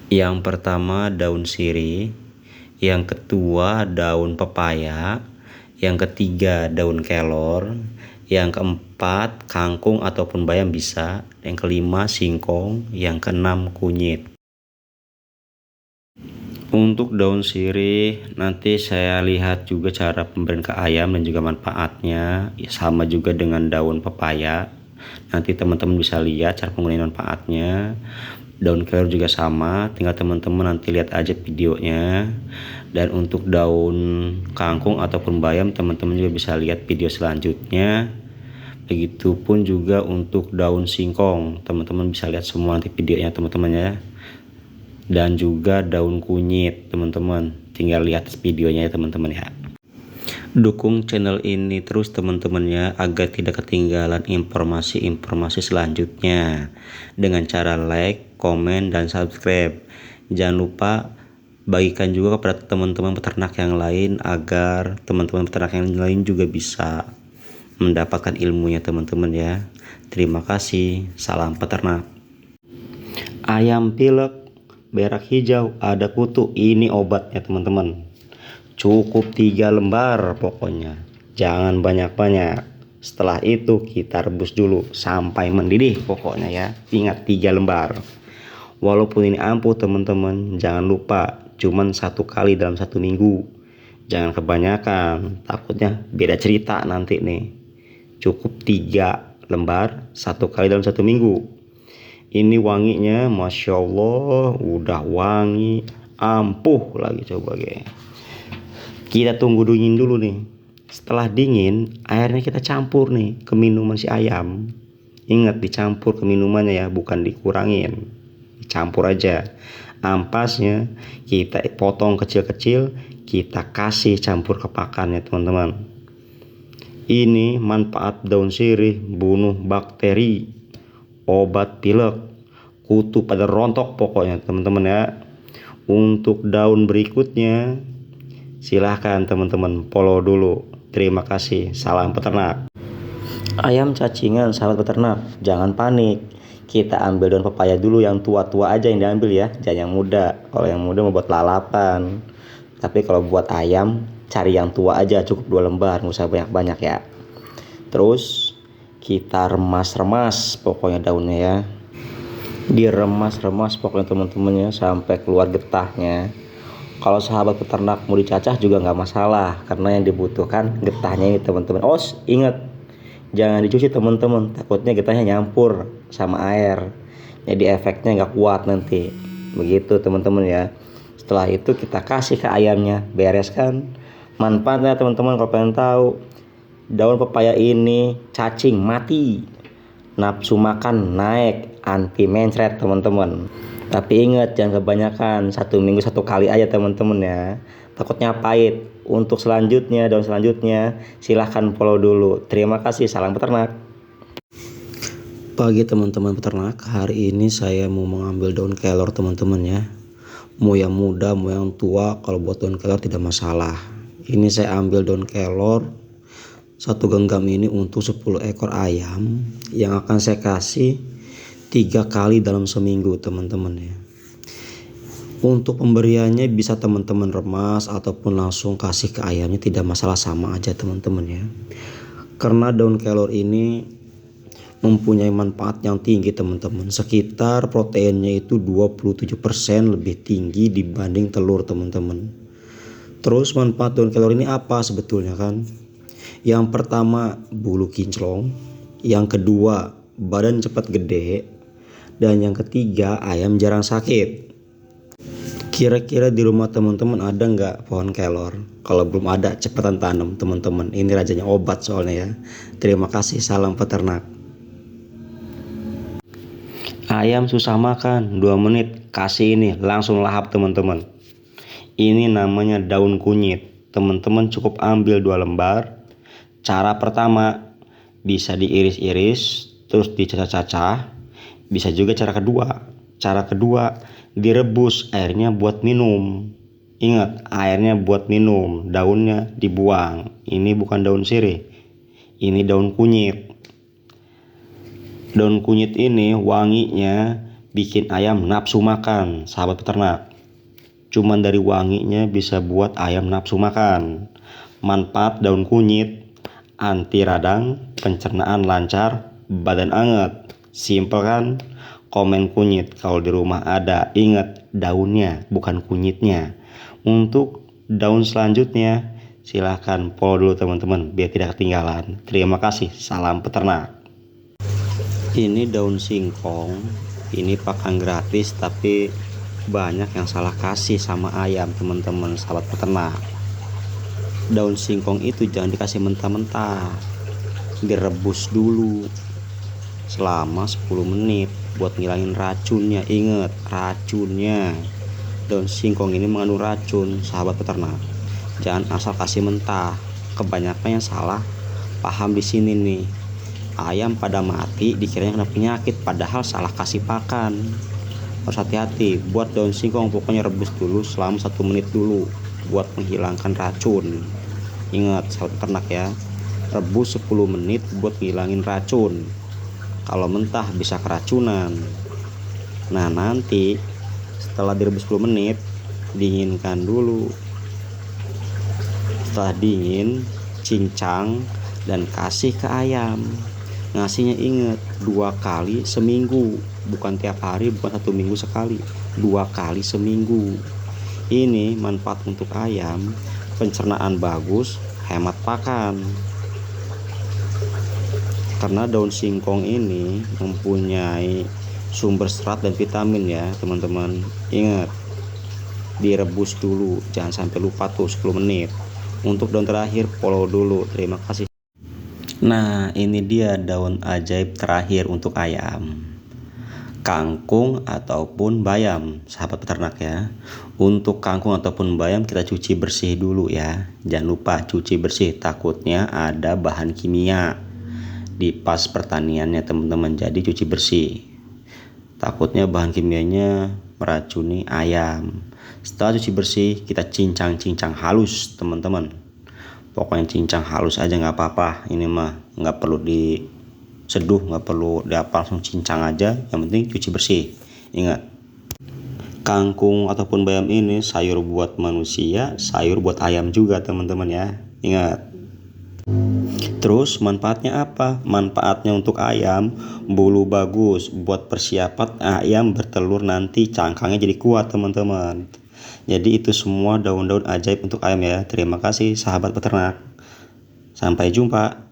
Yang pertama daun sirih, yang kedua daun pepaya, yang ketiga daun kelor, yang keempat kangkung ataupun bayam bisa, yang kelima singkong, yang keenam kunyit. Untuk daun sirih nanti saya lihat juga cara pemberian ke ayam dan juga manfaatnya, ya, sama juga dengan daun pepaya. Nanti teman-teman bisa lihat cara penggunaan manfaatnya. Daun kelor juga sama, tinggal teman-teman nanti lihat aja videonya. Dan untuk daun kangkung ataupun bayam, teman-teman juga bisa lihat video selanjutnya. Begitupun juga untuk daun singkong, teman-teman bisa lihat semua nanti videonya teman-teman ya. Dan juga daun kunyit, teman-teman tinggal lihat videonya ya teman-teman ya. Dukung channel ini terus teman-teman ya, agar tidak ketinggalan informasi-informasi selanjutnya dengan cara like, komen, dan subscribe. Jangan lupa bagikan juga kepada teman-teman peternak yang lain, agar teman-teman peternak yang lain juga bisa mendapatkan ilmunya teman-teman ya. Terima kasih, salam peternak. Ayam pilek, berak hijau, ada kutu, ini obatnya teman-teman. Cukup 3 lembar pokoknya, jangan banyak-banyak. Setelah itu kita rebus dulu sampai mendidih pokoknya ya. Ingat 3 lembar. Walaupun ini ampuh teman-teman, jangan lupa cuman 1 kali dalam 1 minggu. Jangan kebanyakan, takutnya beda cerita nanti nih. Cukup 3 lembar 1 kali dalam 1 minggu. Ini wanginya Masya Allah, udah wangi, ampuh lagi. Coba guys, kita tunggu dingin dulu nih. Setelah dingin, airnya kita campur nih ke minuman si ayam. Ingat, dicampur ke minumannya ya, bukan dikurangin. Dicampur aja. Ampasnya kita potong kecil-kecil, kita kasih campur ke pakannya teman-teman. Ini manfaat daun sirih, bunuh bakteri, obat pilek, kutu pada rontok pokoknya teman-teman ya. Untuk daun berikutnya silahkan teman-teman follow dulu. Terima kasih, salam peternak. Ayam cacingan sahabat peternak, jangan panik. Kita ambil daun pepaya dulu, yang tua-tua aja yang diambil ya, jangan yang muda. Kalau yang muda mau buat lalapan. Tapi kalau buat ayam cari yang tua aja, cukup 2 lembar, nggak usah banyak-banyak ya. Terus kita remas-remas pokoknya daunnya ya. Diremas-remas pokoknya teman-teman ya, sampai keluar getahnya. Kalau sahabat peternak mau dicacah juga nggak masalah, karena yang dibutuhkan getahnya ini teman-teman. Oh ingat, jangan dicuci teman-teman, takutnya getahnya nyampur sama air, jadi efeknya nggak kuat nanti. Begitu teman-teman ya. Setelah itu kita kasih ke ayamnya, bereskan. Manfaatnya teman-teman kalau pengen tahu, daun pepaya ini cacing mati, nafsu makan naik, anti mencret teman-teman. Tapi ingat, jangan kebanyakan, 1 minggu 1 kali aja teman-teman ya, takutnya pahit. Untuk selanjutnya, daun selanjutnya silahkan follow dulu. Terima kasih, salam peternak. Pagi teman-teman peternak, hari ini saya mau mengambil daun kelor teman-teman ya. Mau yang muda mau yang tua, kalau buat daun kelor tidak masalah. Ini saya ambil daun kelor 1 genggam ini untuk 10 ekor ayam, yang akan saya kasih 3 kali dalam seminggu teman-teman ya. Untuk pemberiannya bisa teman-teman remas ataupun langsung kasih ke ayamnya, tidak masalah, sama aja teman-teman ya. Karena daun kelor ini mempunyai manfaat yang tinggi teman-teman. Sekitar proteinnya itu 27% lebih tinggi dibanding telur teman-teman. Terus manfaat daun kelor ini apa sebetulnya kan? Yang pertama bulu kinclong, yang kedua badan cepat gede, dan yang ketiga ayam jarang sakit. Kira-kira di rumah teman-teman ada nggak pohon kelor? Kalau belum ada, cepetan tanam teman-teman. Ini rajanya obat soalnya ya. Terima kasih, salam peternak. Ayam susah makan, 2 menit kasih ini langsung lahap teman-teman. Ini namanya daun kunyit. Teman-teman cukup ambil 2 lembar. Cara pertama bisa diiris-iris terus dicacah-cacah. Bisa juga cara kedua. Cara kedua direbus airnya buat minum. Ingat, airnya buat minum, daunnya dibuang. Ini bukan daun sirih, ini daun kunyit. Daun kunyit ini wanginya bikin ayam nafsu makan, sahabat peternak. Cuman dari wanginya bisa buat ayam nafsu makan. Manfaat daun kunyit: anti radang, pencernaan lancar, badan anget. Simpel kan? Komen kunyit kalau di rumah ada. Ingat, daunnya bukan kunyitnya. Untuk daun selanjutnya silahkan follow dulu teman-teman biar tidak ketinggalan. Terima kasih, salam peternak. Ini daun singkong, ini pakan gratis tapi banyak yang salah kasih sama ayam teman-teman sahabat peternak. Daun singkong itu jangan dikasih mentah-mentah, direbus dulu selama 10 menit buat ngilangin racunnya. Ingat, racunnya. Daun singkong ini mengandung racun sahabat peternak. Jangan asal kasih mentah. Kebanyakan yang salah paham di sini nih. Ayam pada mati dikiranya kena penyakit, padahal salah kasih pakan. Harus hati-hati. Buat daun singkong pokoknya rebus dulu selama 1 menit dulu buat menghilangkan racun. Ingat sahabat peternak ya, rebus 10 menit buat ngilangin racun. Kalau mentah bisa keracunan. Nah, nanti setelah direbus 10 menit, dinginkan dulu. Setelah dingin, cincang dan kasih ke ayam. Ngasihnya ingat 2 kali seminggu, bukan tiap hari, bukan 1 minggu sekali, 2 kali seminggu. Ini manfaat untuk ayam: pencernaan bagus, hemat pakan. Karena daun singkong ini mempunyai sumber serat dan vitamin ya teman-teman. Ingat, direbus dulu, jangan sampai lupa tuh 10 menit. Untuk daun terakhir follow dulu. Terima kasih. Nah, ini dia daun ajaib terakhir untuk ayam: kangkung ataupun bayam sahabat peternak ya. Untuk kangkung ataupun bayam kita cuci bersih dulu ya. Jangan lupa cuci bersih, takutnya ada bahan kimia di pas pertaniannya teman-teman. Jadi cuci bersih, takutnya bahan kimianya meracuni ayam. Setelah cuci bersih, kita cincang-cincang halus teman-teman. Pokoknya cincang halus aja nggak apa-apa. Ini mah nggak perlu diseduh, nggak perlu diapa, langsung cincang aja. Yang penting cuci bersih. Ingat, kangkung ataupun bayam ini sayur buat manusia, sayur buat ayam juga teman-teman ya. Ingat. Terus manfaatnya apa? Manfaatnya untuk ayam, bulu bagus, buat persiapan ayam bertelur nanti cangkangnya jadi kuat teman-teman. Jadi itu semua daun-daun ajaib untuk ayam ya. Terima kasih sahabat peternak. Sampai jumpa.